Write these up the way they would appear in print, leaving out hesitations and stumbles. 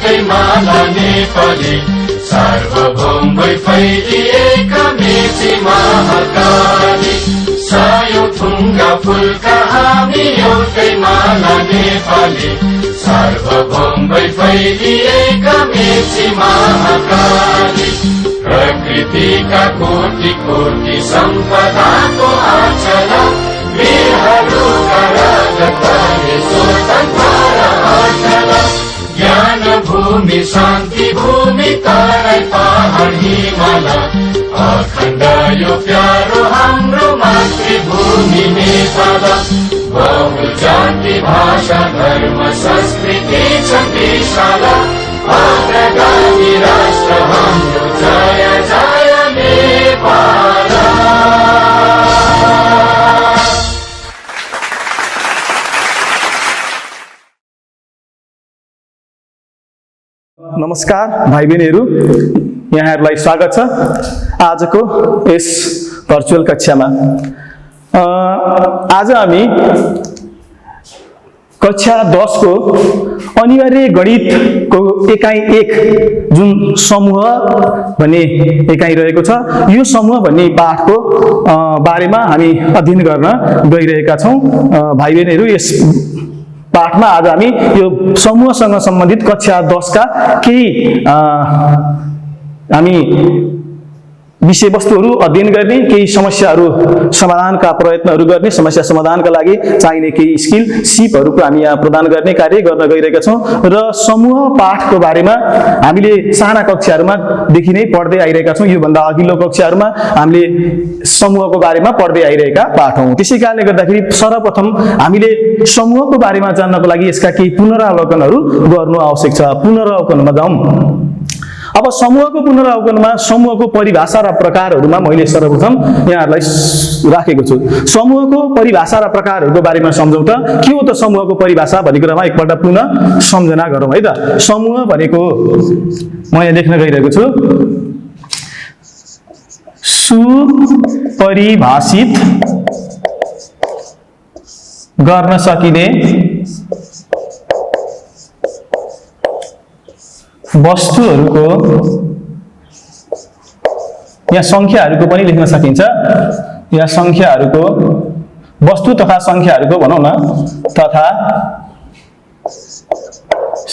एउटै माला नेपाली सार्वभौम भई फैलिएका मेची महाकाली सयौं थुङ्गा फुलका हामी एउटै माला नेपाली सार्वभौम भई फैलिएका मेची महाकाली प्रकृतिका कोटि कोटि सम्पदाको आचला वीरहरूका राजधानी स्वतन्त्र आचला ज्ञान भूमि शान्ति भूमि तराई पहाड हिमाल अखण्ड यो प्यारो हाम्रो मातृभूमि नेपाल बहु जाति भाषा धर्म संस्कृति छ विशाल अग्रगामी राष्ट्र हाम्रो जय जय नेपाल। नमस्कार भाइ बहिनीहरू, यहाँहरूलाई स्वागत छ आजको यस भर्चुअल कक्षामा। आज हामी कक्षा 10 को अनिवार्य गणितको एकाइ 1 जुन समूह भन्ने एकाइ रहेको छ, यो समूह भन्ने पाठको बारेमा हामी अध्ययन गर्न गइरहेका छौँ। भाइ बहिनीहरू, यस पाठमा आज हामी यो समूहसँग सम्बन्धित कक्षा 10 का केही हामी विषयवस्तुहरू अध्ययन गर्ने, केही समस्याहरू समाधानका प्रयत्नहरू गर्ने, समस्या समाधानका लागि चाहिने केही स्किल सिपहरूको हामी यहाँ प्रदान गर्ने कार्य गर्न गइरहेका छौँ। र समूह पाठको बारेमा हामीले साना कक्षाहरूमा देखि नै पढ्दै आइरहेका छौँ। योभन्दा अघिल्लो कक्षाहरूमा हामीले समूहको बारेमा पढ्दै आइरहेका पाठ हौँ। त्यसै कारणले गर्दाखेरि सर्वप्रथम हामीले समूहको बारेमा जान्नको लागि यसका केही पुनरावलोकनहरू गर्नु आवश्यक छ। पुनरावलोकनमा जाउँ। अब समूहको पुनरावलोकनमा समूहको परिभाषा र प्रकारहरूमा मैले सर्वप्रथम यहाँहरूलाई राखेको छु। समूहको परिभाषा र प्रकारहरूको बारेमा सम्झौँ त। के हो त समूहको परिभाषा भन्ने कुरामा एकपल्ट पुनः सम्झना गरौँ है त। समूह भनेको म यहाँ लेख्न गइरहेको छु, सुपरिभाषित गर्न सकिने वस्तुहरूको, यहाँ संख्याहरूको पनि लेख्न सकिन्छ, यहाँ संख्याहरूको वस्तु तथा संख्याहरूको भनौँ न, तथा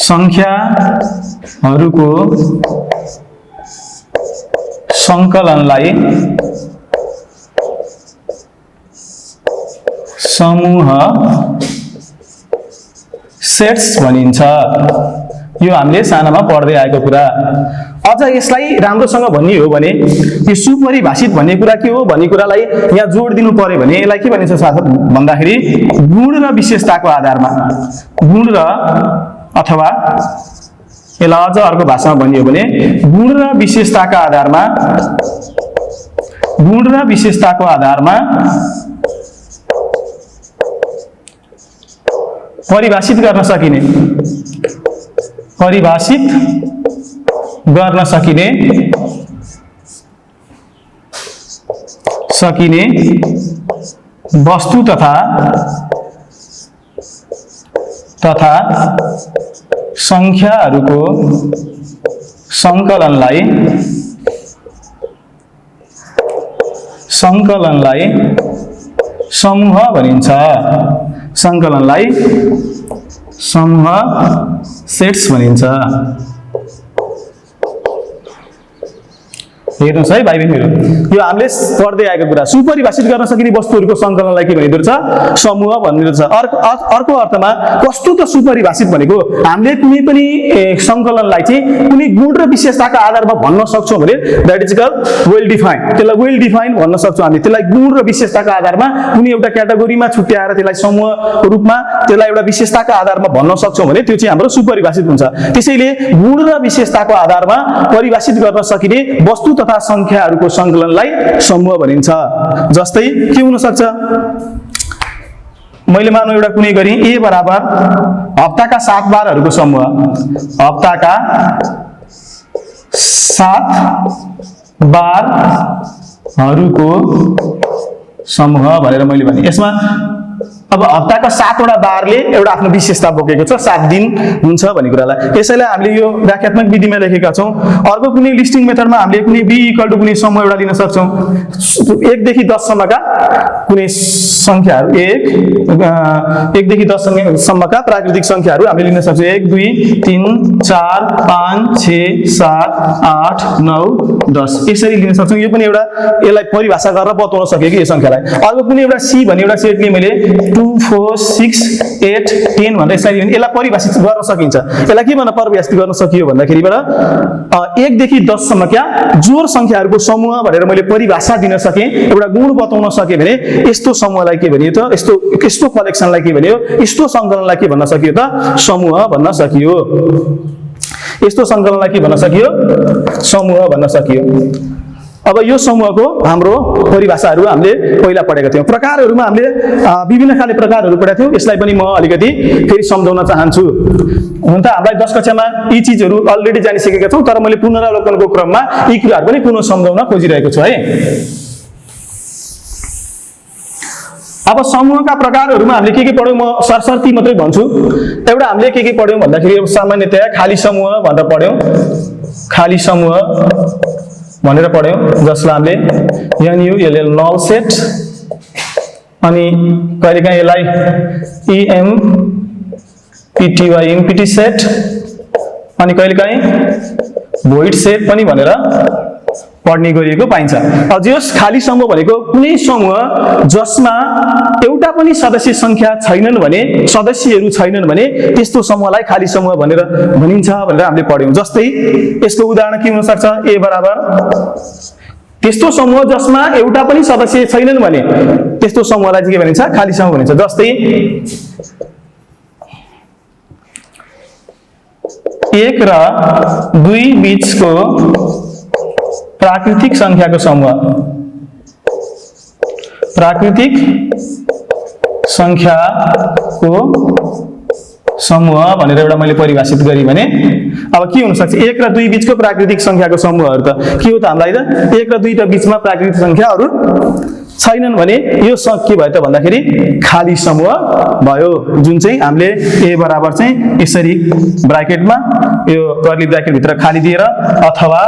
संख्याहरूको संकलनलाई समूह सेट्स भनिन्छ। यो हामीले सानामा पढ्दै आएको कुरा। अझ यसलाई राम्रोसँग भन्ने हो भने यो सुपरिभाषित भन्ने कुरा के हो भन्ने कुरालाई यहाँ जोड दिनु पर्यो भने यसलाई के भनिन्छ भन्दाखेरि गुण र विशेषताको आधारमा, गुण र अथवा यसलाई अझ अर्को भाषामा भन्ने हो भने गुण र विशेषताका आधारमा, गुण र विशेषताको आधारमा परिभाषित गर्न सकिने, परिभाषित गर्न सकिने वस्तु तथा संख्याहरूको संकलनलाई समूह भनिन्छ। संकलनलाई समूह सेट्स भनिन्छ। हेर्नुहोस् है भाइ बहिनीहरू, यो हामीले पढ्दै आएको कुरा। सुपरिभाषित गर्न सकिने वस्तुहरूको संकलनलाई के भनिँदो रहेछ? समूह भनिँदो रहेछ। अर्को अर्थमा कस्तो त सुपरिभाषित भनेको हामीले कुनै पनि संकलनलाई चाहिँ कुनै गुण र विशेषताका आधारमा भन्न सक्छौँ भने that is called well defined. त्यसलाई वेल डिफाइन्ड भन्न सक्छौँ हामी। त्यसलाई गुण र विशेषताका आधारमा कुनै एउटा क्याटेगोरीमा छुट्याएर त्यसलाई समूहको रूपमा, त्यसलाई एउटा विशेषताका आधारमा भन्न सक्छौँ भने त्यो चाहिँ हाम्रो सुपरिभाषित हुन्छ। त्यसैले गुण र विशेषताको आधारमा परिभाषित गर्न सकिने वस्तु तथा संख्याहरूको संकलनलाई समूह भनिन्छ। जस्तै के हुन सक्छ? मैले मानौ एउटा कुनै गरी ए बराबर हप्ताका 7 बारहरूको समूह, हप्ताका 7 बारहरूको समूह भनेर मैले भने। यसमा अब हप्ताको 7 वटा बारले एउटा आफ्नो विशेषता बोकेको छ, 7 दिन हुन्छ भन्ने कुरालाई। यसैले हामीले यो व्याख्यात्मक विधिमा लेखेका छौं। अर्को कुनै लिस्टिङ मेथडमा हामीले कुनै b इक्वल टु कुनै समूह एउटा लिन सक्छौं। 1 देखि 10 सम्मका कुनै संख्याहरू 1 देखि 10 सम्मका प्राकृतिक संख्याहरू हामीले लिन सक्छौं। 1 2 3 4 5 6 7 8 9 10 यसरी लिन सक्छौं। यो पनि एउटा यसलाई परिभाषा गरेर बताउन सके कि यो संख्यालाई। अर्को कुनै एउटा c भन्ने एउटा सेटले मैले 2 4 6 8 10 भनेर यसलाई परिभाषित गर्न सकिन्छ। यसलाई के भनेर परिभाषित गर्न सकियो भन्दाखेरिबाट 1 देखि 10 सम्मका जोड संख्याहरूको समूह भनेर मैले परिभाषा दिन सके, एउटा गुण बताउन सके भने यस्तो समूहलाई के भनियो त, यस्तो कलेक्सनलाई के भनियो, यस्तो संकलनलाई के भन्न सकियो त, समूह भन्न सकियो। यस्तो संकलनलाई के भन्न सकियो, समूह भन्न सकियो। अब यो समूहको हाम्रो परिभाषाहरू हामीले पहिला पढेका थियौं। प्रकारहरूमा हामीले विभिन्न खाले प्रकारहरू पढेका थियौं। यसलाई पनि म अलिकति फेरि सम्झाउन चाहन्छु। हुन त हामीलाई 10 कक्षामा यी चीजहरू अलरेडी जानिसकेका छौं, तर मैले पुनरावलोकनको क्रममा यी कुराहरू पनि पुनः सम्झाउन खोजिरहेको छु है। अब समूहका प्रकारहरूमा हामीले के पढ्यौं म सरसर्ती मात्रै भन्छु। एउटा हामीले के पढ्यौं भन्दाखेरि सामान्यतया खाली समूह भनेर पढ्यौं। खाली समूह भनेर पढ्यौं जसलाई हामीले NULL नल सेट, अनि कहिलेकाहीँ यसलाई EMPTY इम्पिटी सेट, अनि कहिलेकाहीँ भोइड सेट पनि भनेर पढ्ने गरिएको पाइन्छ। अझ यस खाली समूह भनेको कुनै समूह जसमा एउटा पनि सदस्य संख्या छैनन् भने, सदस्यहरू छैनन् भने त्यस्तो समूहलाई खाली समूह भनेर भनिन्छ भनेर हामीले पढ्यौं। जस्तै यसको उदाहरण के हुन सक्छ, a बराबर त्यस्तो समूह जसमा एउटा पनि सदस्य छैनन् भने त्यस्तो समूहलाई के भनिन्छ, खाली समूह भनिन्छ। जस्तै 1 र 2 बीचको प्राकृतिक संख्याको समूह, प्राकृतिक संख्याको समूह भनेर एउटा मैले परिभाषित गरे भने अब के हुन सक्छ, 1 र 2 बीचको प्राकृतिक संख्याको समूहहरू त के हो त, हामीलाई त 1 र 2 बीचमा प्राकृतिक संख्याहरू छैनन् भने यो के भयो त भन्दाखेरि खाली समूह भयो। जुन चाहिँ हामीले a बराबर चाहिँ यसरी ब्राकेटमा यो कर्ली ब्राकेट भित्र खाली दिएर अथवा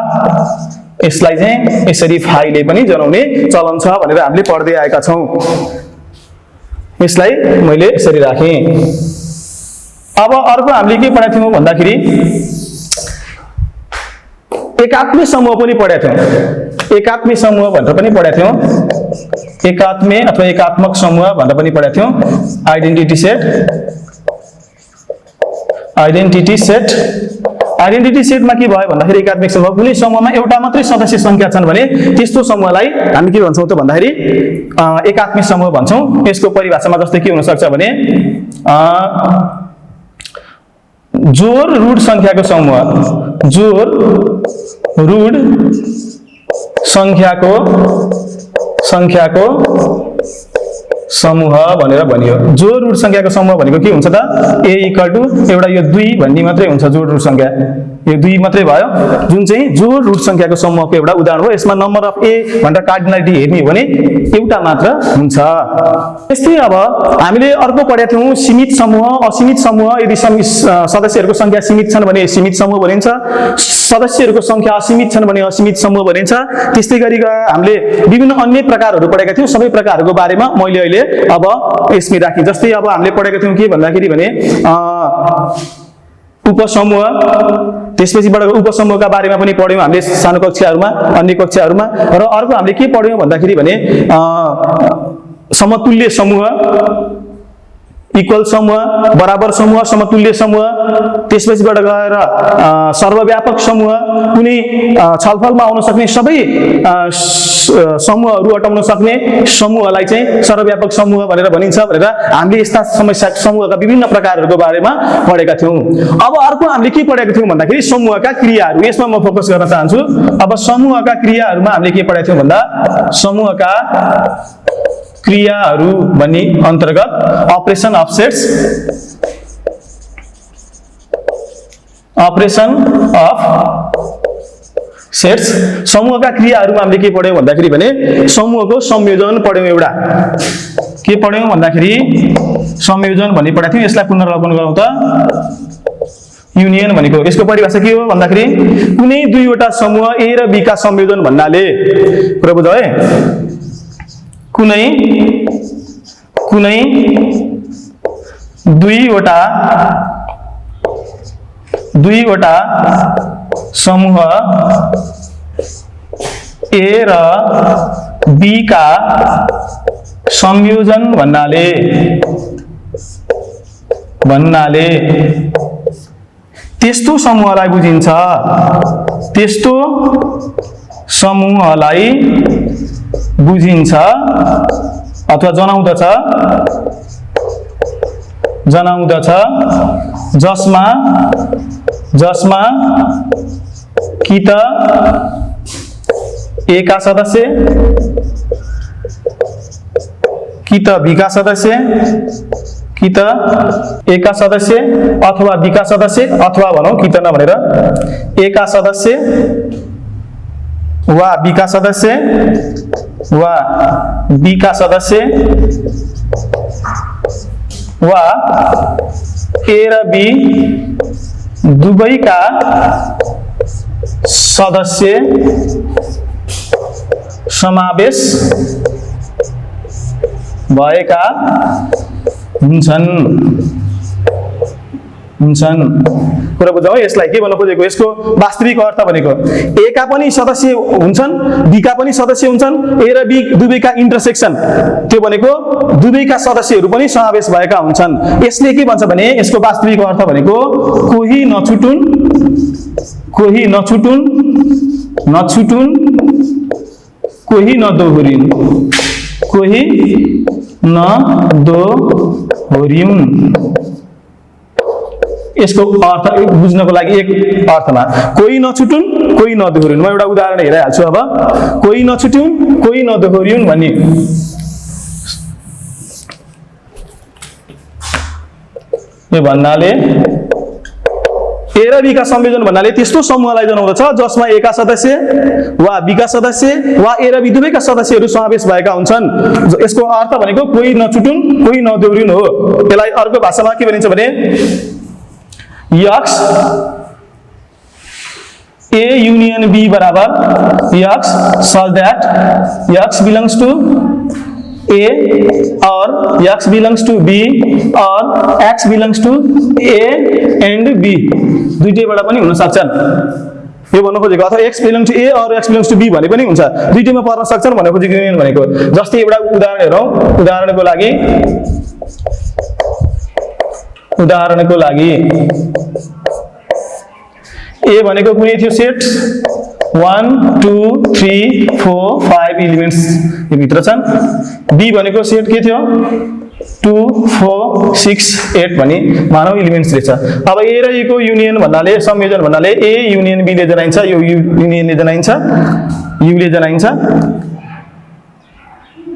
यसलाई चाहिँ यसरी फाइले पनि जनाउने चलन छ भनेर हामीले पढ्दै आएका छौं। यसलाई मैले यसरी राखेँ। अब अर्को हामीले के पढाएको थियौं भन्दाखेरि एकात्मे समूह पनि पढाएको थियौं। एकात्मे समूह भनेर पनि पढाएको थियौं। एकात्मे अथवा एकात्मक समूह भनेर पनि पढाएको थियौं। Identity set, identity set, identity सेटमा के भयो भन्दाखेरि एकात्मिक समूह कुनै समूहमा एउटा मात्रै सदस्य संख्या छन् भने त्यस्तो समूहलाई हामी के भन्छौं त भन्दाखेरि एकात्मिक समूह भन्छौं। यसको परिभाषामा जस्तै के हुन सक्छ भने जोड रुट संख्याको समूह, जोड रुट संख्याको समूह भनेर भनियो। जोड रुट संख्याको समूह भनेको के हुन्छ त, a इक्वल टु एउटा यो 2 भन्ने मात्रै हुन्छ जोड रुट संख्या, यो 2 मात्रै भयो, जुन चाहिँ जोड रुट संख्याको समूहको एउटा उदाहरण हो। यसमा नम्बर अफ a भनेर कार्डिनलिटी हेर्ने हो भने एउटा मात्र हुन्छ। त्यस्तै अब हामीले अर्को पढेका थियौं सीमित समूह, असीमित समूह। यदि सदस्यहरूको संख्या सीमित छन् भने सीमित समूह भनिन्छ, सदस्यहरूको संख्या असीमित छन् भने असीमित समूह भनिन्छ। त्यस्तै गरी हामीले विभिन्न अन्य प्रकारहरू पढेका थियौं। सबै प्रकारहरूको बारेमा मैले अहिले अब यसमै राखेँ। जस्तै अब हामीले पढेका थियौं के भन्दाखेरि भने उपसमूह, त्यसपछिबाट उपसमूहका बारेमा पनि पढ्यौं हामीले सानो कक्षाहरूमा, अन्य कक्षाहरूमा। र अर्को हामीले के पढ्यौं भन्दाखेरि भने समतुल्य समूह, इक्वल समूह, बराबर समूह, समतुल्य समूह, त्यसपछिबाट गएर सर्वव्यापक समूह, कुनै छलफलमा आउन सक्ने सबै समूहहरू अटाउन सक्ने समूहलाई चाहिँ सर्वव्यापक समूह भनेर भनिन्छ भनेर हामीले यस्ता समस्या समूहका विभिन्न प्रकारहरूको बारेमा पढेका थियौं। अब अर्को हामीले के पढेका थियौं भन्दाखेरि समूहका क्रियाहरू। यसमा म फोकस गर्न चाहन्छु। अब समूहका क्रियाहरूमा हामीले के पढेका थियौं भन्दा समूहका क्रियाहरू भन्ने अन्तर्गत operation of sets, operation of sets, समूहका क्रियाहरूमा हामीले के पढ्यौं भन्दाखेरि भने समूहको संयोजन पढ्यौं। एउटा के पढ्यौं भन्दाखेरि संयोजन भन्ने पढाएको थियौं। यसलाई पुनरावलोकन गरौँ त। युनियन भनेको यसको परिभाषा के हो भन्दाखेरि कुनै दुईवटा समूह ए र बी का संयोजन भन्नाले, कुरा बुझ्यौ है, कुनै दुईवटा समूह ए र बी का संयोजन भन्नाले त्यस्तो समूहलाई बुझिन्छ, अथवा जनाउँदछ जसमा कि त ए का सदस्य कि त बी का सदस्य अथवा बी का सदस्य, अथवा भनौं कि त नभनेर ए का सदस्य वा बी का सदस्य वा बी का सदस्य वा ए र बी दुवैका सदस्य समावेश भएका हुन्छन्। कुरा बुझ्यौ है। यसलाई के भन्न खोजेको, यसको वास्तविक अर्थ भनेको ए का पनि सदस्य हुन्छन्, बी का पनि सदस्य हुन्छन्, ए र बी दुवैका इन्टरसेक्सन, त्यो भनेको दुवैका सदस्यहरू पनि समावेश भएका हुन्छन्। यसले के भन्छ भने यसको वास्तविक अर्थ भनेको कोही नछुटुन्, कोही नदोहोरिन्। यसको अर्थ बुझ्नको लागि एक अर्थमा कोही नछुटुन्, कोही नदोहोरिन्। म एउटा उदाहरण हेराइहाल्छु अब। कोही नछुटुन्, कोही नदोहोरिन् भन्ने यो भन्नाले ए र बी का संयोजन भन्नाले त्यस्तो समूहलाई जनाउँदछ जसमा ए का सदस्य वा बी का सदस्य वा ए र बी दुवैका सदस्यहरू समावेश भएका हुन्छन्। यसको अर्थ भनेको कोही नछुटुन्, कोही नदोहोरिन् हो। यसलाई अर्को भाषामा के भनिन्छ भने यक्स A union B बराबर x such that x belongs to A और यक्स belongs to B और X belongs to A and B दुईटैबाट पनि हुन सक्छन्। यो भन्न खोजेको, अथवा X belongs to A और X belongs to B भने पनि हुन्छ, दुईटैमा पर्न सक्छन् भन्ने खोजेको युनियन भनेको। जस्तै एउटा उदाहरण हेरौँ। उदाहरणको लागि ए भनेको कुनै थियो सेट 1 2 3 4 5 एलिमेन्ट्स यो भित्र छन्। बी भनेको सेट के थियो 2 4 6 8 भनी मानव एलिमेन्ट्स रहेछ। अब ए र ई को युनियन भन्नाले, संयोजन भन्नाले ए युनियन बी ले जनाइन्छ, यो युनियनले जनाइन्छ, यु ले जनाइन्छ।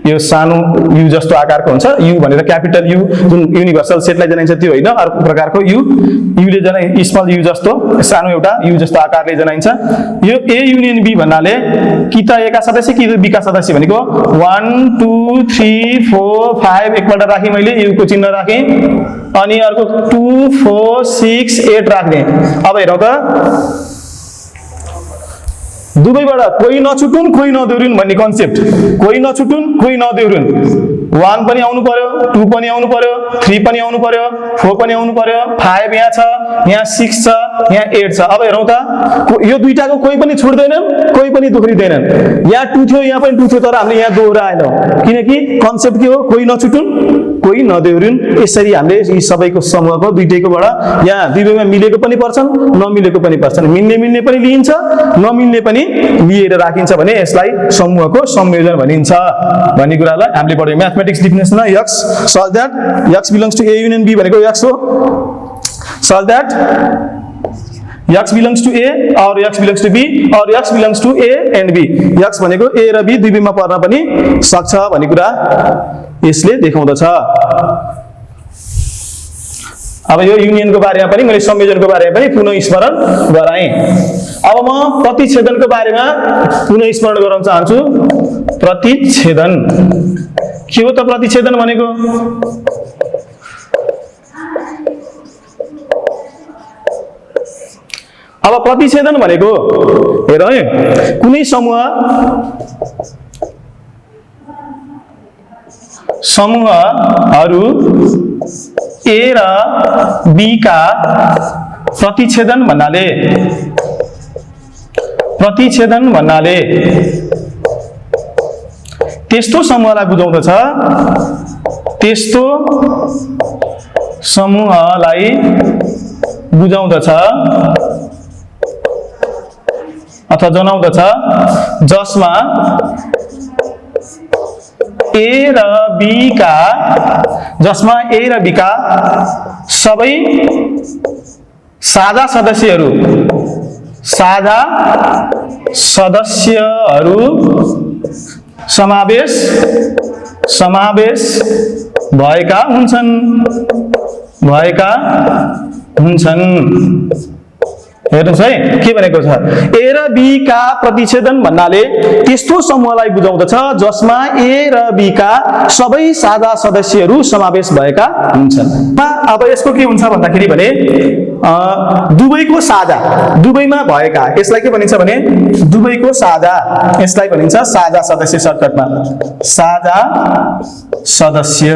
यो सानो यु जस्तो आकारको हुन्छ, यु भनेर क्यापिटल यु जुन युनिभर्सल सेटलाई जनाइन्छ त्यो होइन, अर्को प्रकारको युले जनाइ स्मल यु जस्तो सानो एउटा यु जस्तो आकारले जनाइन्छ। यो ए युनियन बी भन्नाले कि त ए का सदस्य कि त बी का सदस्य भनेको 1 2 3 4 5 एकपल्ट राखेँ मैले, यु को चिन्ह राखेँ, अनि अर्को 2 4 6 8 राख्ने। अब हेरौँ त, दुवैबाट कोही नछुटुन्, कोही नदोहोरिन् भन्ने कन्सेप्ट। कोही नछुटुन्, कोही नदोहोरिन्। 1 पनि आउनु पर्यो, 2 पनि आउनु पर्यो, 3 पनि आउनु पर्यो, 4 पनि आउनु पर्यो, 5 यहाँ छ, यहाँ 6 छ, यहाँ 8 छ। अब हेरौँ त, यो दुईटाको कोही पनि छुट्दैनन्, कोही पनि दोहोरिँदैनन्। यहाँ 2 थियो, यहाँ पनि 2 थियो, तर हामीले यहाँ दोहोऱ्याएनौँ, किनकि कन्सेप्ट के हो, कोही नछुटुन्, कोही नदोहोरिन्। यसरी हामीले यी सबैको समूहको दुईटैकोबाट यहाँ दुवैमा मिलेको पनि पर्छन्, नमिलेको पनि पर्छन्, मिल्ने पनि लिइन्छ, नमिल्ने पनि लिएर राखिन्छ भने यसलाई समूहको संयोजन भनिन्छ भन्ने कुरालाई हामीले पढ्यौं। म्याथमेटिक्स डिफिनेसनमा x such that x belongs to A union B भनेको यक्स हो, such that x belongs to A or x belongs to B or x belongs to A and B. X भनेको ए र be दुवैमा पर्न पनि सक्छ भन्ने कुरा यसले देखाउँदछ। अब यो युनियनको बारेमा पनि मैले संयोजनको बारेमा पनि पुनः स्मरण गराएँ। अब म प्रतिच्छेदनको बारेमा पुनः स्मरण गराउन चाहन्छु। प्रतिच्छेदन के हो त प्रतिच्छेदन भनेको? अब प्रतिच्छेदन भनेको हेर है, कुनै समूहहरू ए र बी का प्रतिच्छेदन भन्नाले त्यस्तो समूहलाई बुझाउँदछ, अथवा जनाउँदछ जसमा ए र बी का सबै साझा सदस्यहरू समावेश भएका हुन्छन्। हेर्नुहोस् है के भनेको छ, ए र बी का प्रतिच्छेदन भन्नाले त्यस्तो समूहलाई बुझाउँदछ जसमा ए र बी का सबै साझा सदस्यहरू समावेश भएका हुन्छन्। अब यसको के हुन्छ भन्दाखेरि भने दुवैको साझा, दुवैमा भएका, यसलाई के भनिन्छ भने दुवैको साझा, यसलाई भनिन्छ साझा सदस्य, सर्टकटमा साझा सदस्य।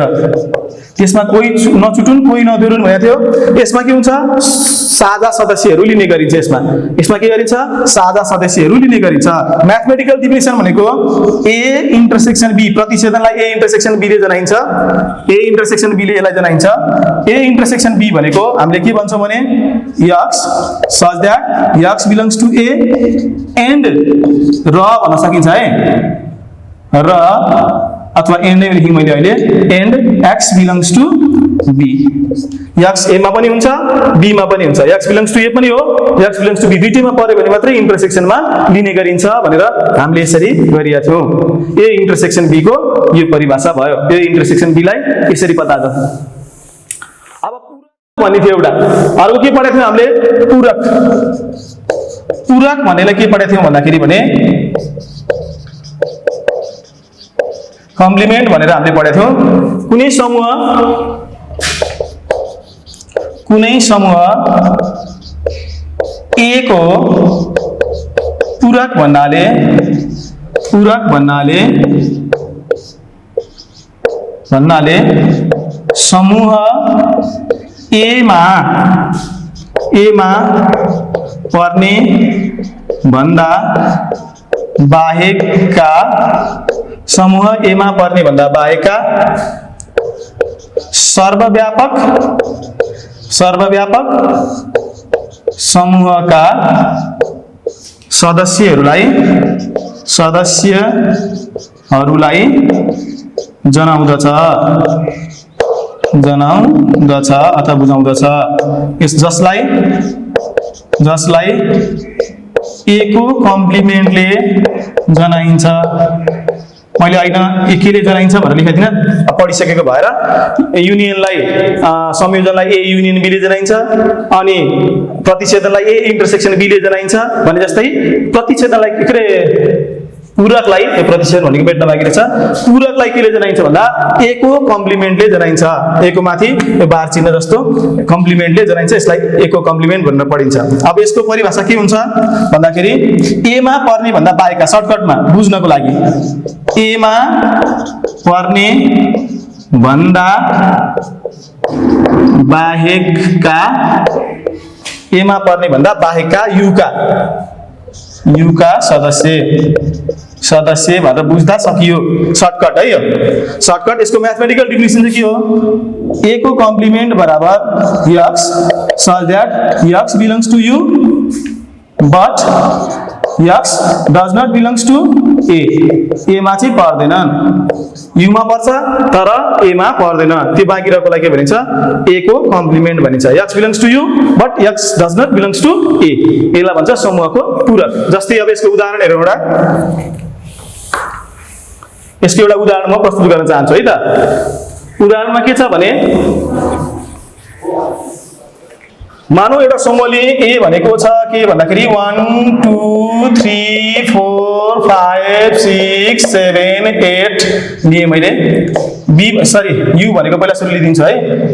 त्यसमा कोही नछुटुन् कोही नदुरुन् भनेको थियो। यसमा के हुन्छ, साझा सदस्यहरू लिने गरिन्छ। यसमा के गरिन्छ, साझा सदस्यहरू लिने गरिन्छ। म्याथमेटिकल डिफिनिसन भनेको ए इन्टरसेक्सन बी, प्रतिच्छेदनलाई ए इन्टरसेक्सन बी ले जनाइन्छ, ए इन्टरसेक्सन बी ले यसलाई जनाइन्छ। ए इन्टरसेक्सन बी भनेको हामीले के भन्छौँ भने x such that x belongs to a and र भन्न सकिन्छ है, र अथवा एन्ड नै लेखेँ मैले अहिले, and x belongs to b, x a मा पनि हुन्छ b मा पनि हुन्छ, x belongs to a पनि हो, x belongs to b, दुईटैमा पर्यो भने मात्रै इन्टरसेक्सनमा लिने गरिन्छ भनेर हामीले यसरी गरिया थियौँ। ए इन्टरसेक्सन b को यो परिभाषा भयो। ए इन्टरसेक्सन b लाई यसरी पता गर्छ। अब पूरक भन्ने थियो एउटा, अर्को के पढेको थियौँ हामीले, पूरक भनेलाई के पढेको थियौँ भन्दाखेरि भने कम्प्लिमेन्ट भनेर हामीले पढेको थियौँ। कुनै समूह ए को पूरक भन्नाले समूह ए मा पर्ने भन्दा बाहेकका, समूह ए मा पर्ने भन्दा बाहेकका सर्वव्यापक समूहका सदस्यहरूलाई जनाउँदछ अथवा बुझाउँदछ। जसलाई ए को कम्प्लिमेन्टले जनाइन्छ। मैले होइन केले जनाइन्छ भनेर लेखाइदिन, पढिसकेको भएर युनियनलाई, संयोजनलाई ए युनियन बी ले जनाइन्छ, अनि प्रतिच्छेदनलाई ए इन्टरसेक्सन बी ले जनाइन्छ भने जस्तै प्रतिच्छेदनलाई के अरे पूरकलाई, प्रतिच्छेदन भनेको मेट्न बाँकी रहेछ, पूरकलाई केले जनाइन्छ भन्दा ए को कम्प्लिमेन्टले जनाइन्छ। ए को माथि बार चिन्ह जस्तो कम्प्लिमेन्टले जनाइन्छ, यसलाई ए को कम्प्लिमेन्ट भनेर पढिन्छ। अब यसको परिभाषा के हुन्छ भन्दाखेरि ए मा पर्ने भन्दा बाहेकका, सर्टकटमा बुझ्नको लागि ए मा पर्ने भन्दा बाहेकका युका सदस्य भनेर बुझ्दा सकियो। सर्टकट है यो सर्टकट। यसको म्याथमेटिकल डिफिनिसन चाहिँ के हो, ए को कम्प्लिमेन्ट बराबर x such that x belongs to u but x does not belongs to a, ए मा चाहिँ पर्दैनन्, यु मा पर्छ तर ए मा पर्दैन, त्यो बाँकी रहेकोलाई के भनिन्छ, ए को कम्प्लिमेन्ट भनिन्छ। x belongs to u but x does not belongs to a, यसलाई भन्छ समूहको पूरक। जस्तै अब यसको उदाहरण हेरौँ एउटा, यसको एउटा उदाहरण म प्रस्तुत गर्न चाहन्छु है त। उदाहरणमा के छ भने मानौ एउटा समूहले ए भनेको छ के भन्दाखेरि 1 2 3 4 5 6 7 8 लिए मैले यु भनेको पहिला सुरु लिदिन्छु है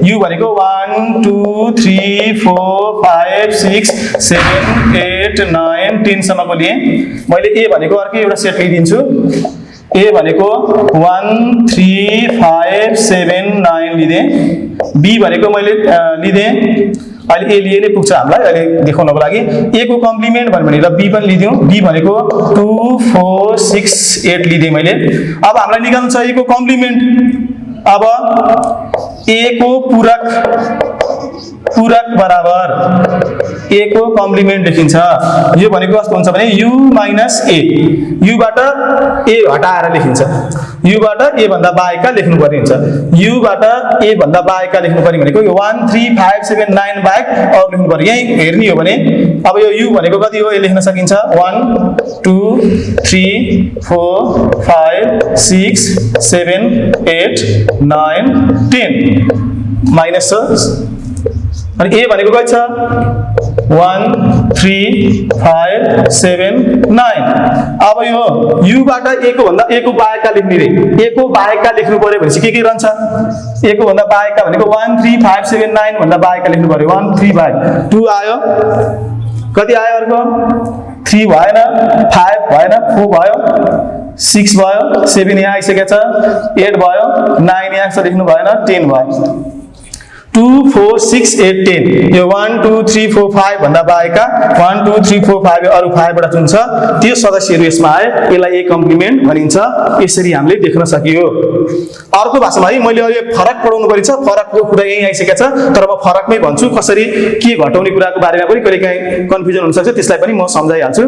यु भनेको 1 2 3 4 5 6 7 8 9 10 सम्मको लिए मैले ए भनेको अर्कै एउटा सेट लिदिन्छु ए भनेको 1 3 5 7 9 लिदे बी भनेको मैले लिदे अहिले ए लिए नै पुग्छ हामीलाई अहिले देखाउनको लागि ए को कम्प्लिमेन्ट भन्यो भने र बी पनि लिदियौ बी भनेको 2 4 6 8 लिदे मैले अब हामीलाई निकाल्नु छ ए को कम्प्लिमेन्ट अब ए को पूरक बराबर ए को कम्प्लिमेन्ट लेखिन्छ यो भनेको कस्तो हुन्छ भने u माइनस a u बाट a हटाएर लेखिन्छ u बाट a भन्दा बाहेकका लेख्नु पर्ने हुन्छ u बाट a भन्दा बाहेकका लेख्नु पर्ने भनेको यो 1 3 5 7 9 बाहेक अरु लेख्नु पर्यो यही हेर्ने हो भने अब यो u भनेको कति हो यो लेख्न सकिन्छ 1 2 3 4 5 6 7 8 9 10 माइनस अनि ए भनेको कति छ 1 3 5 7 9 अब यो u बाट a को भन्दा a को बाहेकका लेख्ने रे a को बाहेकका लेख्नु पर्यो भनेपछि के रहन्छ a को भन्दा बाहेकका भनेको 1 3 5 7 9 भन्दा बाहेकका लेख्नु पर्यो 1 3 बाहेक 2 आयो कति आयो अर्को 3 भएन 5 भएन 4 भयो 6 भयो 7 यहाँ आइसकेको छ 8 भयो 9 यहाँ लेख्नु भएन 10 भयो 2 4 6 8 10 यो 1 2 3 4 5 भन्दा बाहेकका 1 2 3 4 5 अरु 5 बाट चुन्छ त्यो सदस्यहरु यसमा आए यसलाई ए कम्प्लिमेन्ट भनिन्छ यसरी हामीले देख्न सकियो अर्को भाषामा है मैले अहिले फरक पढाउनु परिन्छ फरकको कुरा यही आइसकेको छ तर म फरकमै भन्छु कसरी के घटाउने कुराको बारेमा पनि कहिलेकाहीँ कन्फ्युजन हुन सक्छ त्यसलाई पनि म सम्झाइहाल्छु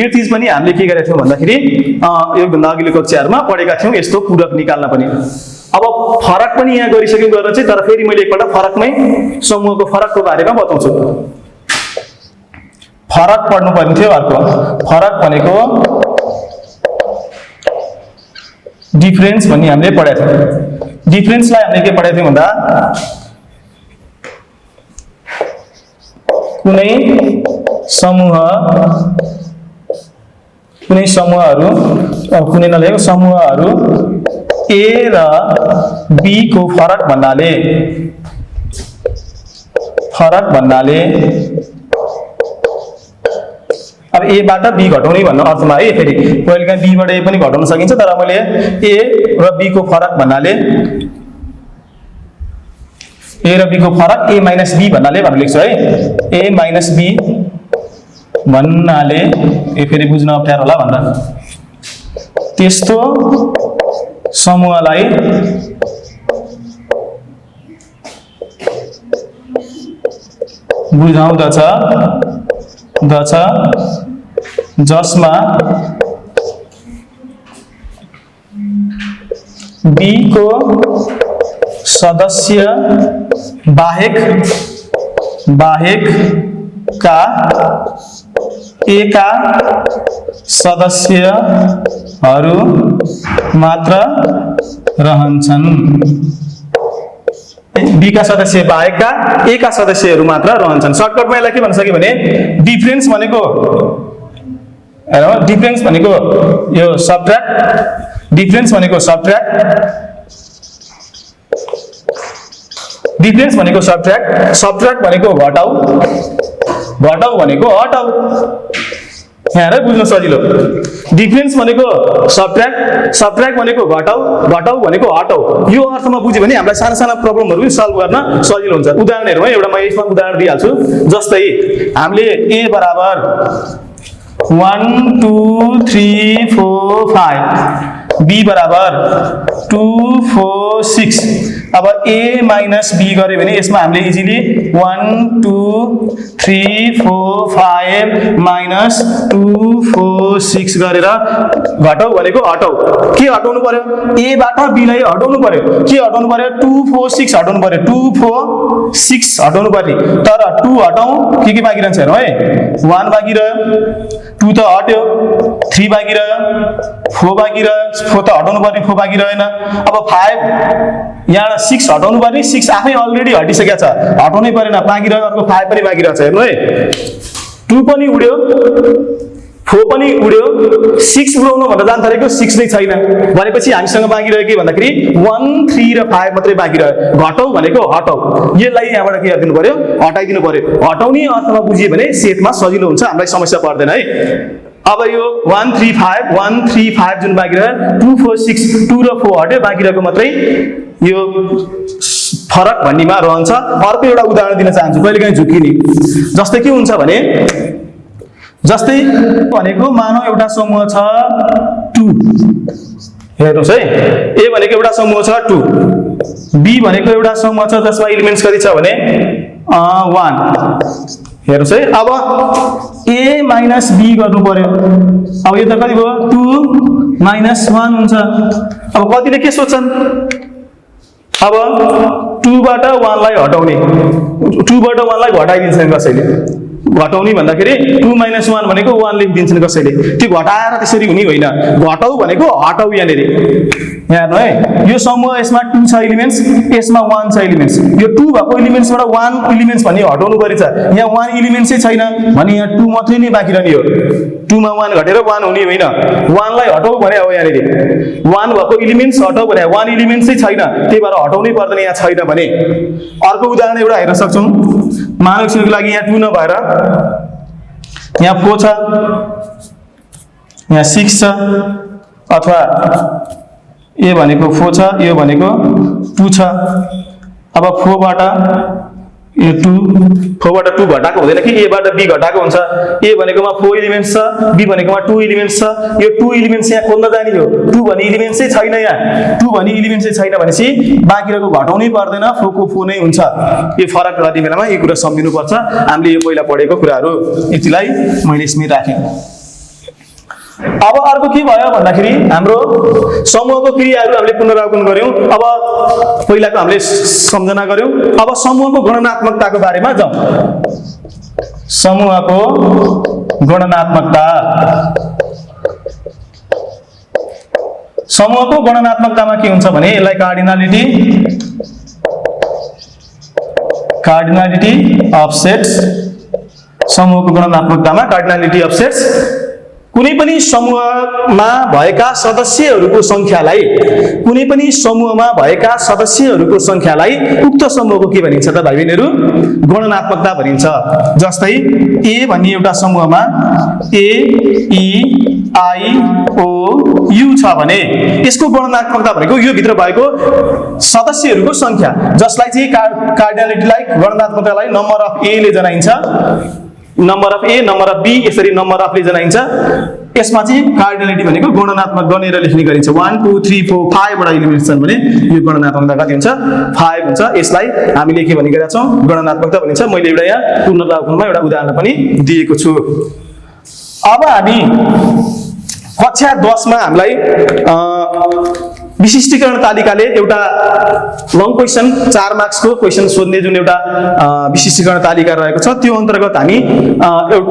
यो चीज पनि हामीले के गरेका थियौ भन्दाखेरि यो भन्दा अघिल्लो कक्षाहरुमा पढेका थियौ यस्तो पूरक निकाल्न पनि अब फरक पनि यहाँ गरिसक्यौ गर्न चाहिँ तर फेरि मैले एकपल्ट फरकमै समूहको फरकको बारेमा बताउँछु फरक पढ्नु पर्ने थियो अर्को फरक भनेको डिफरेन्स भन्ने हामीले पढेका थियौं डिफरेन्सलाई हामीले के पढेका थियौं भन्दा कुनै समूहहरु कुनै नलेको समूहहरु A र B को फरक भन्नाले अब A बाट B घटाउने भन्ने अर्थमा है फेरि कहिलेकाहीँ B बाट A पनि घटाउन सकिन्छ तर मैले A र B को फरक भन्नाले A र B को फरक A माइनस B भन्नाले भनेर लेख्छु है A माइनस B भन्नाले ए फेरि बुझ्न अप्ठ्यारो होला भन्दा त्यस्तो समूहलाई बुझाउँदछ जसमा B को सदस्य बाहेकका A का सदस्यहरु मात्र रहन्छन् B का सदस्य बाहेकका A का सदस्यहरु मात्र रहन्छन् सर्टकटमा यसलाई के भन्न सकियो भने डिफरेन्स भनेको हेरौ डिफरेन्स भनेको यो सबट्र्याक्ट डिफरेन्स भनेको सबट्र्याक्ट भनेको घटाउ भनेको हटाउ यहाँ बुझ्न सजिलो डिफरेन्स भनेको सबट्र्याक्ट भनेको घटाउ भनेको हटाउ यो अर्थमा बुझ्यो भने हामीलाई साना साना प्रब्लमहरु पनि सल्भ गर्न सजिलो हुन्छ उदाहरण हेरौँ एउटा म यसमा उदाहरण दिइहाल्छु जस्तै हामीले a बराबर 1 2 3 4 5 b बराबर 2 4 6 अब a माइनस b गरे भने यसमा हामीले इजिली 1 2 3 4 5 माइनस 2 4 6 गरेर घटाउ भनेको हटाउ के हटाउनु पर्यो a बाट b लाई हटाउनु पर्यो के हटाउनु पर्यो 2 4 6 हटाउनु पर्यो 2 4 6 हटाउनु पर्यो तर 2 हटाउ के बाँकी रहन्छ हेरौँ है 1 बाँकी रह्यो 2 त हट्यो 3 बाँकी रह्यो 4 बाँकी रह्यो 4 त हटाउनु पर्ने 4 बाँकी रहेन अब 5 यहाँ 6 हटाउनु पर्ने 6 आफै अलरेडी हटिसकेको छ हटाउनै परेन बाँकी रह्यो अर्को 5 पनि बाँकी रहेछ हेर्नु है 2 पनि उड्यो 4 पनि उड्यो, 6 उडाउनु भनेर जान थालेको 6 नै छैन भनेपछि हामीसँग बाँकी रह्यो के भन्दाखेरि 1 3 र 5 मात्रै बाँकी रह्यो। घटाउ भनेको हटाउ, यसलाई यहाँबाट के गरिदिनु पर्यो, हटाइदिनु पर्यो। हटाउने अर्थमा बुझियो भने सेटमा सजिलो हुन्छ, हामीलाई समस्या पर्दैन है। अब यो 1 3 5 जुन बाँकी रह्यो 2 4 6 2 र 4 हट्यो, बाँकी रहेको मात्रै यो फरक भन्नेमा रहन्छ। अर्को एउटा उदाहरण दिन चाहन्छु, कहिलेकाहीँ झुकिने जस्तै के हुन्छ भने, जस्तै भनेको मानौ एउटा समूह छ 2, हेर्नुहोस् है, ए भनेको एउटा समूह छ 2, बी भनेको एउटा समूह छ जसमा एलिमेन्ट्स कति छ भने 1, हेर्नुहोस् है। अब ए माइनस बी गर्नु पर्यो, अब यो त कति भयो 2 माइनस 1 हुन्छ। अब कतिले के सोच्छन्, अब 2 बाट 1 लाई हटाउने, 2 बाट 1 लाई घटाइदिन्छन् कसैले, घटाउने भन्दाखेरि 2 माइनस 1 भनेको 1 लेखिदिन्छन् कसैले, त्यो घटाएर त्यसरी हुने होइन, घटाउ भनेको हटाउ। यहाँनिर हेर्नु है, यो समूह यसमा 2 छ एलिमेन्ट्स, यसमा 1 छ एलिमेन्ट्स, यो 2 भएको एलिमेन्ट्सबाट 1 एलिमेन्ट्स भन्ने हटाउनु पर्छ। यहाँ 1 एलिमेन्ट चाहिँ छैन भने यहाँ 2 मात्रै नै बाँकी रहने हो, 2 मा 1 घटेर 1 हुने होइन, 1 लाई हटाउ भने हो। यहाँनिर 1 भएको एलिमेन्ट्स हटाउ भने 1 एलिमेन्ट चाहिँ छैन, त्यही भएर हटाउनै पर्दैन, यहाँ छैन भने। अर्को उदाहरण एउटा हेर्न सक्छौँ, मानव श्रेणीको लागि यहाँ 2 नभएर यहाँ 4 छ, यहाँ 6 छ, अथवा ए भनेको 4 छ, यो भनेको 2 छ। अब 4 बाट यो 2, 4 बाट 2 घटाएको हुँदैन कि ए बाट बी घटाएको हुन्छ। ए भनेकोमा 4 एलिमेन्ट्स छ, बी भनेकोमा 2 एलिमेन्ट्स छ, यो 2 एलिमेन्ट्स यहाँ खोल्न जाने हो, 2 भन्ने एलिमेन्ट्स चाहिँ छैन, यहाँ 2 भन्ने एलिमेन्ट चाहिँ छैन भनेपछि बाँकी रहेको घटाउनै पर्दैन, 4 को 4 नै हुन्छ। यो फरक गर्ने बेलामा यो कुरा सम्झिनुपर्छ। हामीले यो पहिला पढेको कुराहरू यतिलाई मैले स्मृति राखेँ। अब अर्को के भयो भन्दाखेरि हाम्रो समूहको क्रियाहरू हामीले पुनरावलोकन गर्यौं। अब पहिलाको हामीले सम्झना गर्यौं, अब समूहको गणनात्मकताको बारेमा जाउँ। समूहको गणनात्मकता, समूहको गणनात्मकतामा के हुन्छ भने यसलाई कार्डिनालिटी अफ सेट्स, समूहको गणनात्मकतामा कार्डिनालिटी अफ सेट्स कुनै पनि समूहमा भएका सदस्यहरूको संख्यालाई, कुनै पनि समूहमा भएका सदस्यहरूको संख्यालाई उक्त समूहको के भनिन्छ त भाइ बहिनीहरू, गणनात्मकता भनिन्छ। जस्तै ए भन्ने एउटा समूहमा ए ई आई ओ यू छ भने यसको गणनात्मकता भनेको यो भित्र भएको सदस्यहरूको संख्या, जसलाई चाहिँ कार्डिनालिटीलाई, गणनात्मकतालाई नम्बर अफ ए ले जनाइन्छ, number of A, number of B, यसरी नम्बर अफ ले जनाइन्छ। यसमा चाहिँ कार्डिनालिटी भनेको गणनात्मक गनेर लेख्ने गरिन्छ। 1 2 3 4 5 वटा एलिमेन्ट्स छन् भने यो गणनात्मकता कति हुन्छ, 5 हुन्छ। यसलाई हामीले के भनि गरेका छौं, गणनात्मकता भनिन्छ। मैले एउटा यहाँ पुनरावलोकनमा एउटा उदाहरण पनि दिएको छु। अब हामी कक्षा 10 मा हामीलाई विशिष्टीकरण तालिकाले एउटा लङ क्वेशन 4 मार्क्स को क्वेशन सोध्ने जुन एउटा विशिष्टीकरण तालिका रहेको छ, त्यो अन्तर्गत हामी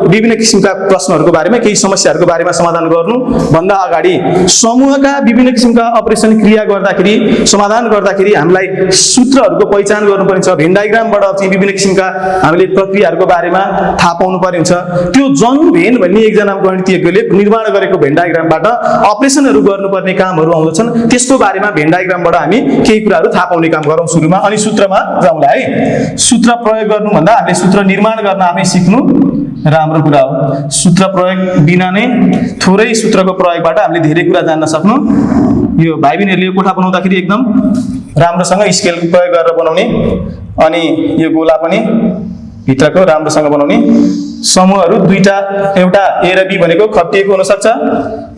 विभिन्न किसिमका प्रश्नहरूको बारेमा, केही समस्याहरूको बारेमा समाधान गर्नु भन्दा अगाडि समूहका विभिन्न किसिमका अपरेसन क्रिया गर्दाखेरि, समाधान गर्दाखेरि हामीलाई सूत्रहरूको पहिचान गर्नुपर्ने छ। भेन डायग्रामबाट चाहिँ विभिन्न किसिमका हामीले प्रक्रियाहरूको बारेमा थाहा पाउनु पर्ने हुन्छ। त्यो जन भेन भन्ने एकजना गणितज्ञले निर्माण गरेको भेन डायग्रामबाट अपरेसनहरू गर्नुपर्ने कामहरू आउँदछन्। त्यसको बारेमा भेन डायग्रामबाट हामी केही कुराहरू थाहा पाउने काम गरौँ सुरुमा, अनि सूत्रमा जाउँला है। सूत्र प्रयोग गर्नु भन्दा हामीले सूत्र निर्माण गर्न आफै सिक्नु राम्रो कुरा हो। सूत्र प्रयोग बिना नै थोरै सूत्रको प्रयोगबाट हामीले धेरै कुरा जान्न सक्नु। यो भाइ बहिनीहरूले यो कोठा बनाउँदाखेरि एकदम राम्रोसँग स्केल प्रयोग गरेर बनाउने, अनि यो गोला पनि भित्रको राम्रोसँग बनाउने। समूहहरू दुईटा, एउटा ए र बी भनेको खप्टिएको हुन सक्छ,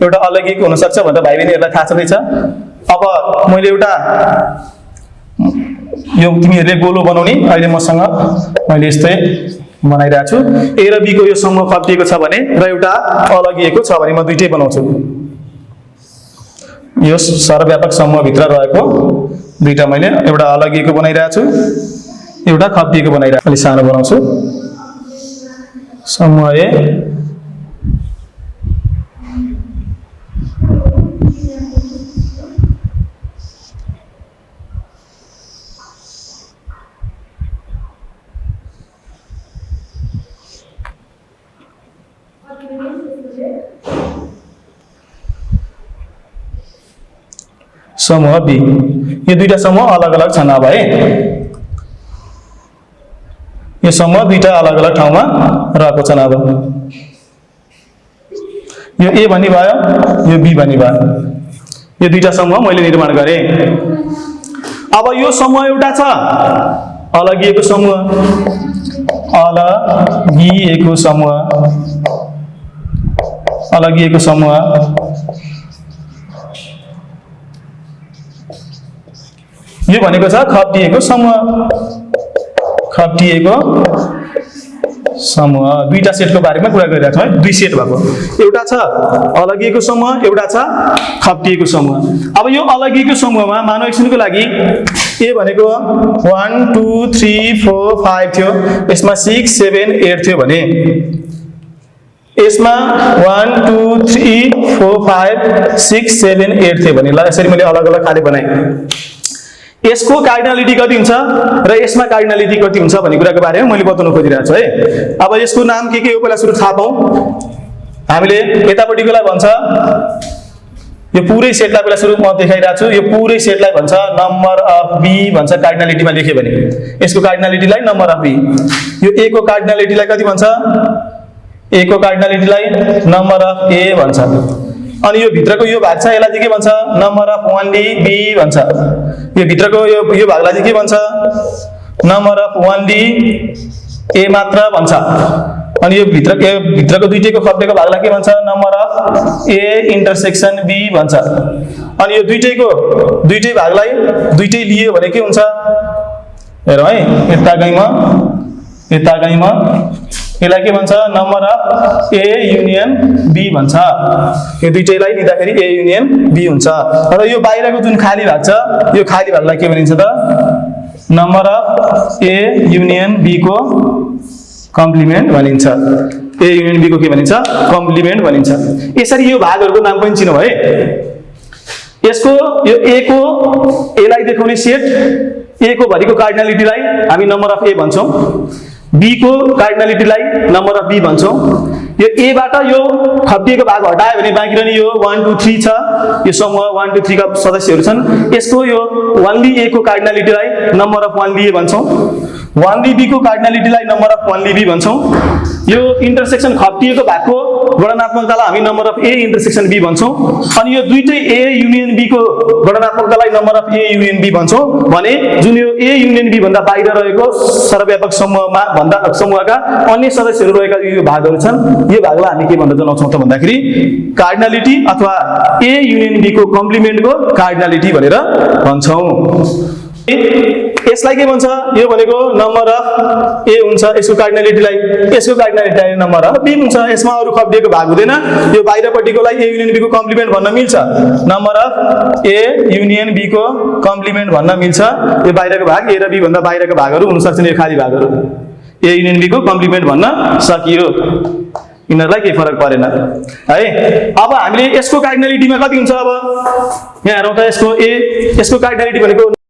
एउटा अलगिएको हुन सक्छ भनेर भाइ बहिनीहरूलाई थाहा छँदैछ। अब मैले एउटा यो तिमीहरूले गोलो बनाउने, अहिले मसँग मैले यस्तै बनाइरहेको छु। ए र बी को यो समूह खप्टिएको छ भने र एउटा अलगिएको छ भने म दुईटै बनाउँछु। यो सर्वव्यापक समूह भित्र रहेको दुईटा मैले एउटा अलगिएको बनाइरहेको छु, एउटा खप्टिएको बनाइरहेको। अलि सानो बनाउँछु। समूह ए समूह बी। यो दुईटा समूह अलग अलग छन् अब है। यो समूह दुईटा अलग अलग ठाउँमा रहेको छन्। अब यो ए भन्ने भयो, यो बी भन्ने भयो। यो दुईटा समूह मैले निर्माण गरेँ। अब यो समूह एउटा छ अलगिएको समूह, अलगिएको समूह, अलगिएको समूह। यो भनेको छ खप्टिएको समूह, खप्टिएको समूह। दुईटा सेटको बारेमा कुरा गरिरहेको छौँ है, दुई सेट भएको। एउटा छ अलगिएको समूह, एउटा छ खप्टिएको समूह। अब यो अलगिएको समूहमा मानव एकछिनको लागि ए भनेको 1 2 3 4 5 थियो, यसमा 6 7 8 थियो भने यसमा 1 2 3 4 5 6 7 8 थियो भने ल यसरी मैले अलग अलग खाले बनाएँ। यसको कार्डिनलिटी कति हुन्छ र यसमा कार्डिनलिटी कति हुन्छ भन्ने कुराको बारेमा मैले बताउन खोजिरहेको छु है। अब यसको नाम के हो पहिला सुरु थाहा पाऊँ। हामीले यतापट्टिकोलाई भन्छ, यो पुरै सेटलाई पहिला सुरु म देखाइरहेको छु। यो पुरै सेटलाई भन्छ नम्बर अफ बी भन्छ कार्डिनलिटीमा लेख्यो भने। यसको कार्डिनलिटीलाई नम्बर अफ बी। यो ए को कार्डिनलिटीलाई कति भन्छ? ए को कार्डिनलिटीलाई नम्बर अफ ए भन्छ। अनि यो भित्रको यो भाग छ यसलाई चाहिँ के भन्छ? नम्बर अफ 1D बी भन्छ। यो भित्रको यो भागलाई चाहिँ के भन्छ? नम्बर अफ 1D ए मात्र भन्छ। अनि यो भित्रको दुईटैको खप्टेको भागलाई के भन्छ? Number of A intersection B भन्छ। अनि यो दुईटै भागलाई दुईटै लियो भने के हुन्छ? हेरौँ है, यता गइमा यसलाई के भन्छ? Number of A union B भन्छ। यो दुईटैलाई लिँदाखेरि ए युनियन बी हुन्छ। र यो बाहिरको जुन खाली भाग छ यो खाली भागलाई के भनिन्छ त? Number of A union B को कम्प्लिमेन्ट भनिन्छ। ए युनियन बी को के भनिन्छ? कम्प्लिमेन्ट भनिन्छ। यसरी यो भागहरूको नाम पनि चिनौ है। यसको यो ए को एलाई देखाउने सेट, ए को भरिको कार्डिनलिटीलाई हामी नम्बर अफ ए भन्छौँ, बी को कार्डिनलिटीलाई नम्बर अफ बी भन्छौँ। यो ए बाट यो खप्टिएको भाग हटायो भने बाँकी रहने यो 1 2 3 छ। यो समूह 1 2 3 का सदस्यहरू छन्। यसको यो 1D ए को कार्डिनलिटीलाई नम्बर अफ 1D ए भन्छौँ, 1D बी को कार्डिनलिटीलाई नम्बर अफ 1D बी भन्छौँ। यो इन्टरसेक्सन खप्टिएको भागको गणनात्मकतालाई हामी number of A intersection B भन्छौँ। अनि यो दुईटै ए युनियन बी को गणनात्मकतालाई number of A union B भन्छौँ। भने जुन यो ए युनियन बी भन्दा बाहिर रहेको सर्वव्यापक समूहमा समूहका अन्य सदस्यहरू रहेका यो भागहरू छन्, यो भागलाई हामी के भनेर जनाउँछौँ त भन्दाखेरि कार्डिनलिटी अथवा ए युनियन बी को कम्प्लिमेन्टको कार्डिनलिटी भनेर भन्छौँ। यसलाई के भन्छ? यो भनेको नम्बर अफ ए हुन्छ, यसको कार्डिनलिटीलाई नम्बर अफ बी हुन्छ। यसमा अरू खप्टिएको भाग हुँदैन। यो बाहिरपट्टिकोलाई ए युनियन बी को कम्प्लिमेन्ट भन्न मिल्छ, number of A union B को कम्प्लिमेन्ट भन्न मिल्छ। यो बाहिरको भाग ए र बी भन्दा बाहिरको भागहरू हुन सक्छन्, यो खाली भागहरू ए युनियन बी को कम्प्लिमेन्ट भन्न सकियो। यिनीहरूलाई केही फरक परेन है। अब हामीले यसको कार्डिनलिटीमा कति हुन्छ? अब यहाँ हेरौँ त, यसको कार्डिनलिटी भनेको